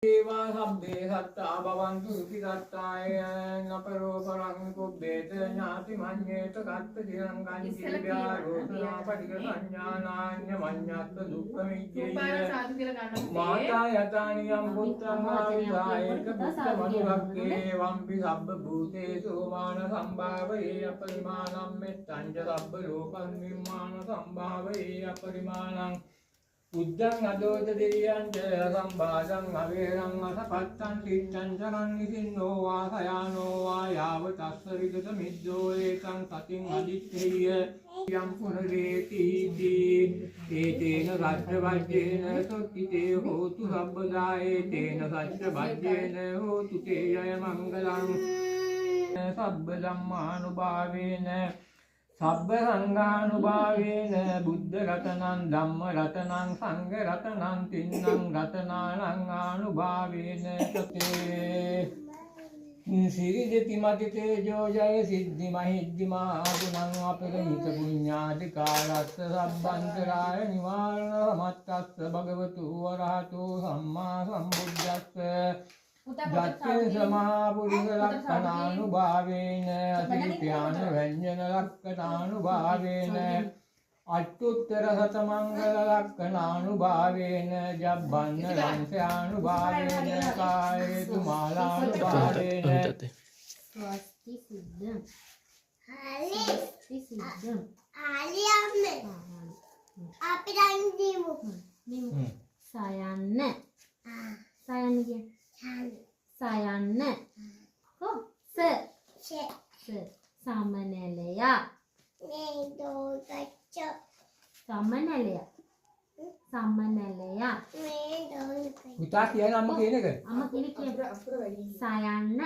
දේවා සබ්බේ සත්තා භවන්තු සුඛිතාය නපරෝ පරං කුබ්බේත ඥාති මඤ්ඤේත කත්ත දිරං ගංජි විද්‍යාරෝපණා පටික සංඥානාඤ්ඤ මඤ්ඤත්ත දුක්ඛ මිච්ඡේය මාතා යතානියම් බුද්ධං ආවිදායක බුද්ධ මනුරක්ඛේ වම්පි සබ්බ භූතේසු මාන සම්භාවේ අපරිමාණම් මෙත්තං ච සබ්බ ලෝකං නිම්මාන සම්භාවේ අපරිමාණං උද්දං අදෝත දෙවියං ච සම්බාධං අවේරං අසපත්තං තිත්තං චරං නිසින්නෝ වාසයානෝ වා යාව තස්ස විගත මිද්දෝ ඒකං සතින් අදිත්තේය යම් පුනරේති ඒතේන රාජ්‍ය වජ්ජේන සොත්තිතේ හෝතු සබ්බදා ඒතේන සච්ච වජ්ජේන හෝතු තේ යය මංගලං සබ්බ ධම්මානුභාවේන සබ්බ සංඝානුභාවේන බුද්ධ රතනං ධම්ම රතනං සංඝ රතනං තින්නං රතනානං ආනුභාවේන තතේ සිරිජති මති තේජෝ ජය සිද්ධි මහිද්දිමා ගුණං අපරිමිත පුඤ්ඤාධිකාරස්ස සබ්බන්තරාය නිවාරණ මත්තස්ස භගවතු වරහතෝ සම්මා සම්බුද්දස්ස ජත්තේ සමා පුරිස ලක්ඛණානුභාවේන අතිවිත්‍යාන ව්‍යංජන ලක්ඛණානුභාවේන අට්ඨුත්තර සතමංගල ලක්ඛණානුභාවේන ජබ්බන්න ලංසානුභාවේන කායේතු මාලානුභාවේන ස්වස්ති සිද්ධං සිද්ධං ආලියම්මේ අපි දැන් දීමු සයන්න සයන්න කියන්නේ සයන්න ස සමනලය පුතා කියන අම්ම කියන එක අම්ම කියන සයන්න